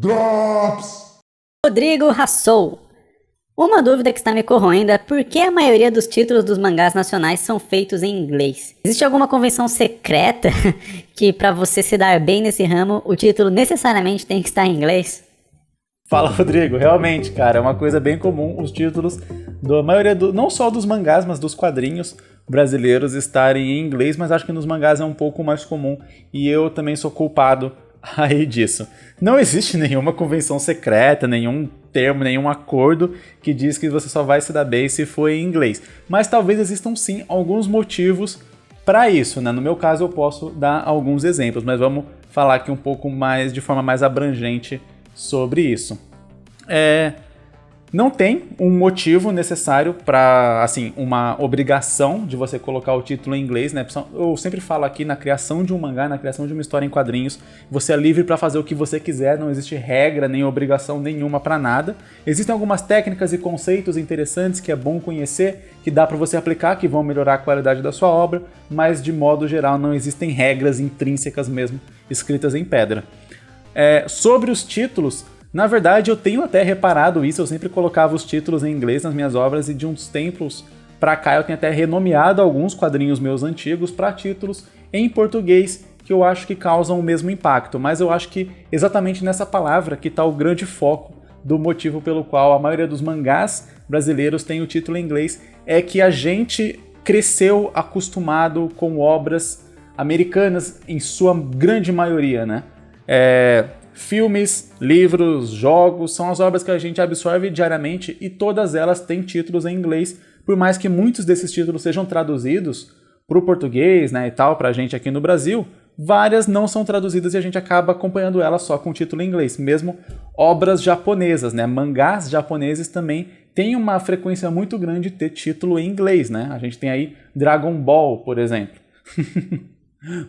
Drops! Rodrigo Hassou. Uma dúvida que está me corroendo é por que a maioria dos títulos dos mangás nacionais são feitos em inglês? Existe alguma convenção secreta que para você se dar bem nesse ramo, o título necessariamente tem que estar em inglês? Fala, Rodrigo. Realmente, cara, é uma coisa bem comum os títulos da maioria, não só dos mangás, mas dos quadrinhos brasileiros estarem em inglês, mas acho que nos mangás é um pouco mais comum e eu também sou culpado aí disso. Não existe nenhuma convenção secreta, nenhum termo, nenhum acordo que diz que você só vai se dar bem se for em inglês. Mas talvez existam sim alguns motivos para isso, né? No meu caso eu posso dar alguns exemplos, mas vamos falar aqui um pouco mais, de forma mais abrangente sobre isso. Não tem um motivo necessário para, assim, uma obrigação de você colocar o título em inglês, né? Eu sempre falo aqui na criação de um mangá, na criação de uma história em quadrinhos, você é livre para fazer o que você quiser, não existe regra nem obrigação nenhuma para nada. Existem algumas técnicas e conceitos interessantes que é bom conhecer, que dá para você aplicar, que vão melhorar a qualidade da sua obra, mas de modo geral não existem regras intrínsecas mesmo escritas em pedra. Sobre os títulos, na verdade, eu tenho até reparado isso, eu sempre colocava os títulos em inglês nas minhas obras e de uns tempos pra cá eu tenho até renomeado alguns quadrinhos meus antigos para títulos em português que eu acho que causam o mesmo impacto, mas eu acho que exatamente nessa palavra que está o grande foco do motivo pelo qual a maioria dos mangás brasileiros tem o título em inglês, é que a gente cresceu acostumado com obras americanas em sua grande maioria, né? Filmes, livros, jogos, são as obras que a gente absorve diariamente e todas elas têm títulos em inglês, por mais que muitos desses títulos sejam traduzidos para o português, né, e tal, para a gente aqui no Brasil, várias não são traduzidas e a gente acaba acompanhando elas só com título em inglês. Mesmo obras japonesas, né, mangás japoneses também têm uma frequência muito grande de ter título em inglês, né? A gente tem aí Dragon Ball, por exemplo.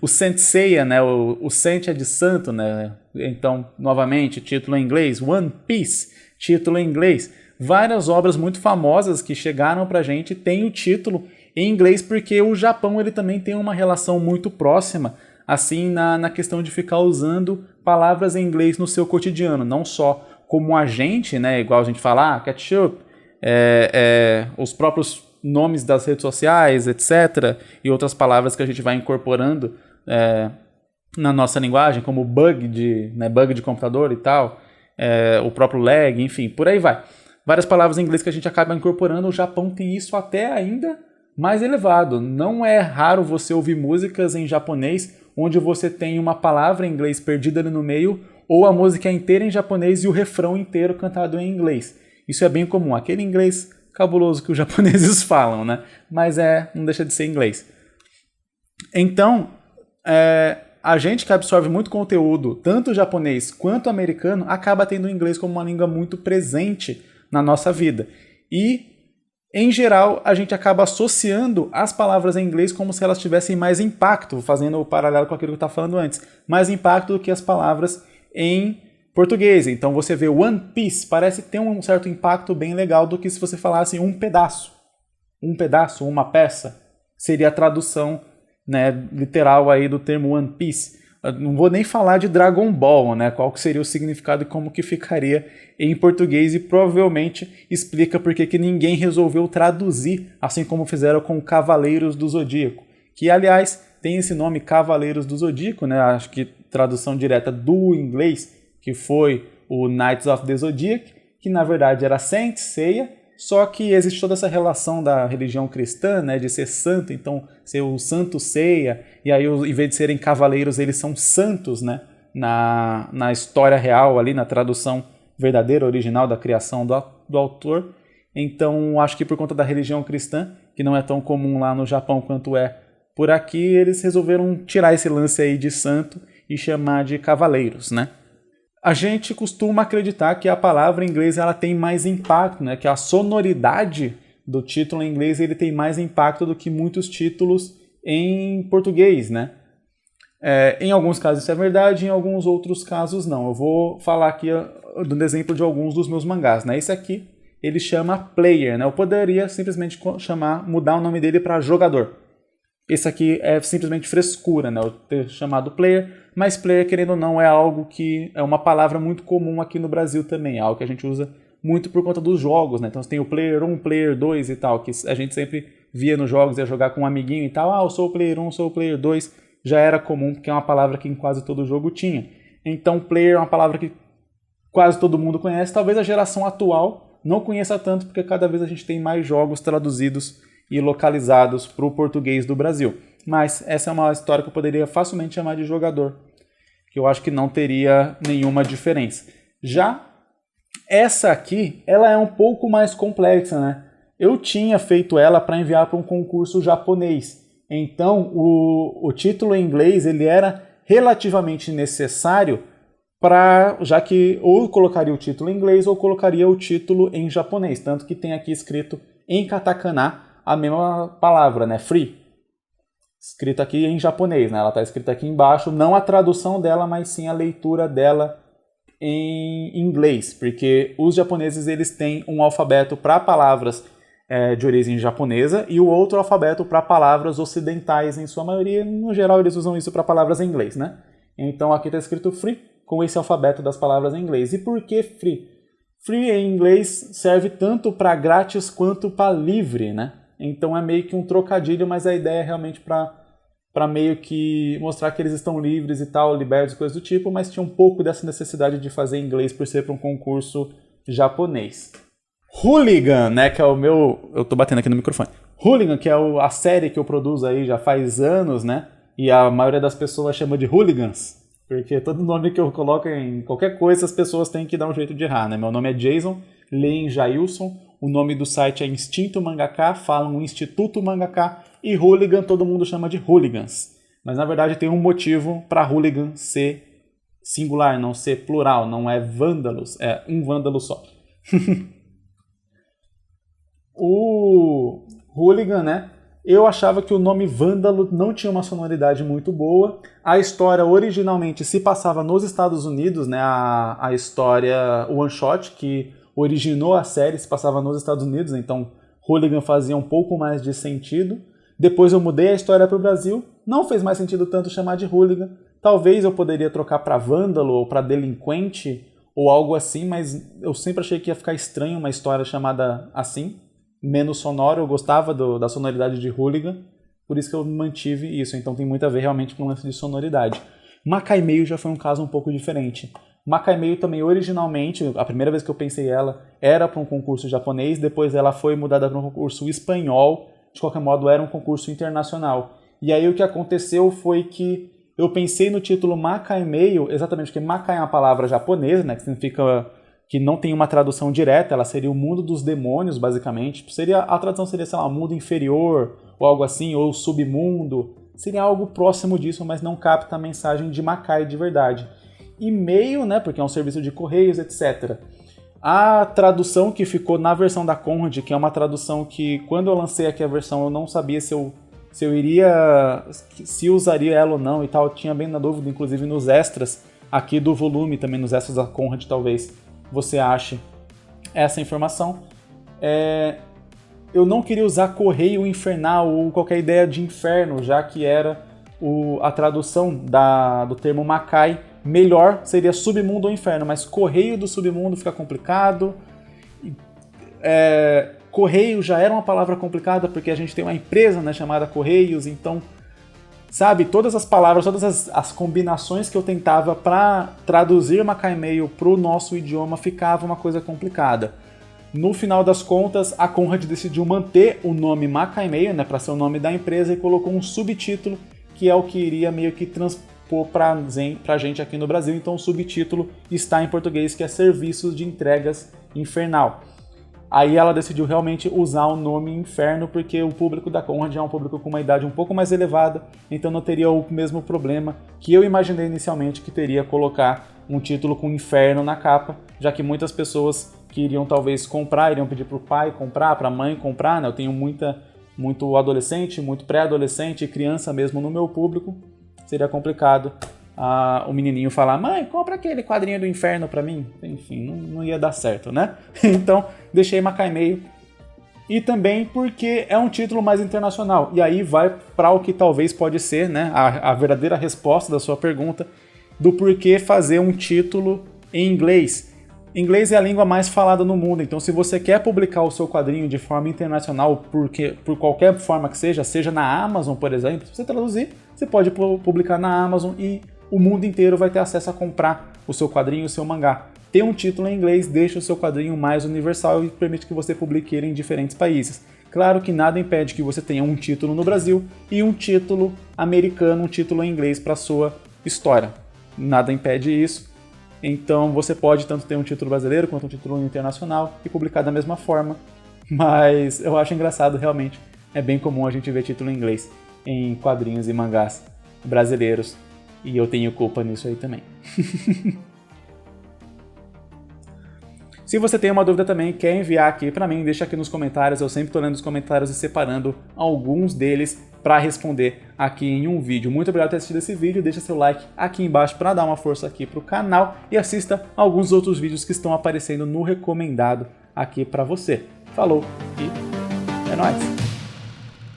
O Saint Seiya, né? O Saint é de santo, né? Então, novamente, título em inglês. One Piece, título em inglês. Várias obras muito famosas que chegaram pra gente têm o título em inglês porque o Japão ele também tem uma relação muito próxima, assim, na questão de ficar usando palavras em inglês no seu cotidiano. Não só como a gente, né? Igual a gente fala, ketchup, os próprios nomes das redes sociais, etc., e outras palavras que a gente vai incorporando na nossa linguagem, como bug de computador e tal, o próprio lag, enfim, por aí vai. Várias palavras em inglês que a gente acaba incorporando, o Japão tem isso até ainda mais elevado. Não é raro você ouvir músicas em japonês onde você tem uma palavra em inglês perdida ali no meio, ou a música é inteira em japonês e o refrão inteiro cantado em inglês. Isso é bem comum, aquele inglês cabuloso que os japoneses falam, né? Mas não deixa de ser inglês. Então, a gente que absorve muito conteúdo, tanto japonês quanto americano, acaba tendo o inglês como uma língua muito presente na nossa vida. E, em geral, a gente acaba associando as palavras em inglês como se elas tivessem mais impacto, fazendo o paralelo com aquilo que eu estava falando antes, mais impacto do que as palavras em português. Então você vê One Piece, parece ter um certo impacto bem legal do que se você falasse um pedaço. Um pedaço, uma peça. Seria a tradução, né, literal aí do termo One Piece. Eu não vou nem falar de Dragon Ball, né, qual que seria o significado e como que ficaria em português, e provavelmente explica por que ninguém resolveu traduzir, assim como fizeram com Cavaleiros do Zodíaco. Que, aliás, tem esse nome Cavaleiros do Zodíaco, né, acho que tradução direta do inglês, que foi o Knights of the Zodiac, que na verdade era Saint Seiya, só que existe toda essa relação da religião cristã, né, de ser santo, então ser o Santo Seiya, e aí em vez de serem cavaleiros, eles são santos, né, na história real, ali na tradução verdadeira, original da criação do autor. Então acho que por conta da religião cristã, que não é tão comum lá no Japão quanto é por aqui, eles resolveram tirar esse lance aí de santo e chamar de cavaleiros, né. A gente costuma acreditar que a palavra em inglês ela tem mais impacto, né? Que a sonoridade do título em inglês ele tem mais impacto do que muitos títulos em português, né? Em alguns casos isso é verdade, em alguns outros casos não. Eu vou falar aqui dando exemplo de alguns dos meus mangás, né? Esse aqui ele chama Player, né? Eu poderia simplesmente mudar o nome dele para Jogador. esse aqui é simplesmente frescura, né? Eu ter chamado player, mas player, querendo ou não, é algo que é uma palavra muito comum aqui no Brasil também, é algo que a gente usa muito por conta dos jogos, né? Então você tem o player 1, player 2 e tal, que a gente sempre via nos jogos, ia jogar com um amiguinho e tal, eu sou o player 1, sou o player 2, já era comum, porque é uma palavra que em quase todo jogo tinha. Então player é uma palavra que quase todo mundo conhece, talvez a geração atual não conheça tanto, porque cada vez a gente tem mais jogos traduzidos e localizados para o português do Brasil. Mas essa é uma história que eu poderia facilmente chamar de jogador, que eu acho que não teria nenhuma diferença. Já essa aqui, ela é um pouco mais complexa, né? Eu tinha feito ela para enviar para um concurso japonês. Então, o título em inglês ele era relativamente necessário já que ou colocaria o título em inglês ou colocaria o título em japonês. Tanto que tem aqui escrito em katakana a mesma palavra, né? Free. Escrito aqui em japonês, né? Ela está escrita aqui embaixo, não a tradução dela, mas sim a leitura dela em inglês, porque os japoneses eles têm um alfabeto para palavras de origem japonesa e o outro alfabeto para palavras ocidentais em sua maioria. No geral eles usam isso para palavras em inglês, né? Então aqui está escrito free com esse alfabeto das palavras em inglês. E por que free? Free em inglês serve tanto para grátis quanto para livre, né? Então é meio que um trocadilho, mas a ideia é realmente para meio que mostrar que eles estão livres e tal, libertos e coisas do tipo, mas tinha um pouco dessa necessidade de fazer inglês por ser para um concurso japonês. Hooligan, né, que é o meu... Eu tô batendo aqui no microfone. Hooligan, que é a série que eu produzo aí já faz anos, né, e a maioria das pessoas chama de hooligans, porque todo nome que eu coloco em qualquer coisa as pessoas têm que dar um jeito de errar, né. Meu nome é Jason, leem Jailson, o nome do site é Instinto Mangaká, falam Instituto Mangaká, e hooligan todo mundo chama de hooligans. Mas na verdade tem um motivo para hooligan ser singular, não ser plural, não é vândalos, é um vândalo só. O hooligan, né? Eu achava que o nome vândalo não tinha uma sonoridade muito boa. A história originalmente se passava nos Estados Unidos, né? A história One Shot, que originou a série, se passava nos Estados Unidos, então hooligan fazia um pouco mais de sentido. Depois eu mudei a história para o Brasil, não fez mais sentido tanto chamar de hooligan. Talvez eu poderia trocar para vândalo ou para delinquente ou algo assim, mas eu sempre achei que ia ficar estranho uma história chamada assim, menos sonora. Eu gostava da sonoridade de hooligan, por isso que eu mantive isso. Então tem muito a ver realmente com o lance de sonoridade. Macaimei já foi um caso um pouco diferente. Macaimei também originalmente, a primeira vez que eu pensei ela, era para um concurso japonês, depois ela foi mudada para um concurso espanhol. De qualquer modo, era um concurso internacional. E aí o que aconteceu foi que eu pensei no título Macaimei, exatamente porque Makai é uma palavra japonesa, né, que significa que não tem uma tradução direta, ela seria o mundo dos demônios, basicamente. A tradução seria, sei lá, mundo inferior, ou algo assim, ou submundo. Seria algo próximo disso, mas não capta a mensagem de Makai de verdade. E-mail, né, porque é um serviço de correios, etc. A tradução que ficou na versão da Conrad, que é uma tradução que, quando eu lancei aqui a versão, eu não sabia se usaria ela ou não e tal, eu tinha bem na dúvida, inclusive nos extras aqui do volume, também nos extras da Conrad, talvez você ache essa informação. Eu não queria usar correio infernal ou qualquer ideia de inferno, já que era a tradução do termo Makai. Melhor seria submundo ou inferno, mas correio do submundo fica complicado. Correio já era uma palavra complicada porque a gente tem uma empresa, né, chamada Correios, então, sabe, todas as palavras, todas as combinações que eu tentava para traduzir Macaimei para o nosso idioma ficava uma coisa complicada. No final das contas, a Conrad decidiu manter o nome Macaimei, né, para ser o nome da empresa, e colocou um subtítulo que é o que iria meio que transpor pra gente aqui no Brasil. Então o subtítulo está em português, que é Serviços de Entregas Infernal. Aí ela decidiu realmente usar o nome Inferno, porque o público da Conrad é um público com uma idade um pouco mais elevada, então não teria o mesmo problema que eu imaginei inicialmente, que teria colocar um título com Inferno na capa, já que muitas pessoas que iriam talvez comprar, iriam pedir pro pai comprar, pra mãe comprar, né? Eu tenho muito adolescente, muito pré-adolescente e criança mesmo no meu público. Seria complicado o menininho falar: mãe, compra aquele quadrinho do inferno pra mim. Enfim, não ia dar certo, né? Então, deixei Macaimei e também porque é um título mais internacional. E aí vai para o que talvez pode ser, né, a verdadeira resposta da sua pergunta, do porquê fazer um título em inglês. Inglês é a língua mais falada no mundo, então se você quer publicar o seu quadrinho de forma internacional, por qualquer forma que seja na Amazon, por exemplo, se você traduzir, você pode publicar na Amazon e o mundo inteiro vai ter acesso a comprar o seu quadrinho, o seu mangá. Ter um título em inglês deixa o seu quadrinho mais universal e permite que você publique ele em diferentes países. Claro que nada impede que você tenha um título no Brasil e um título americano, um título em inglês para a sua história. Nada impede isso. Então você pode tanto ter um título brasileiro quanto um título internacional e publicar da mesma forma. Mas eu acho engraçado, realmente. É bem comum a gente ver título em inglês em quadrinhos e mangás brasileiros. E eu tenho culpa nisso aí também. Se você tem uma dúvida também, quer enviar aqui para mim, deixa aqui nos comentários. Eu sempre estou lendo os comentários e separando alguns deles para responder aqui em um vídeo. Muito obrigado por ter assistido esse vídeo. Deixa seu like aqui embaixo para dar uma força aqui para o canal e assista alguns outros vídeos que estão aparecendo no recomendado aqui para você. Falou e é nóis!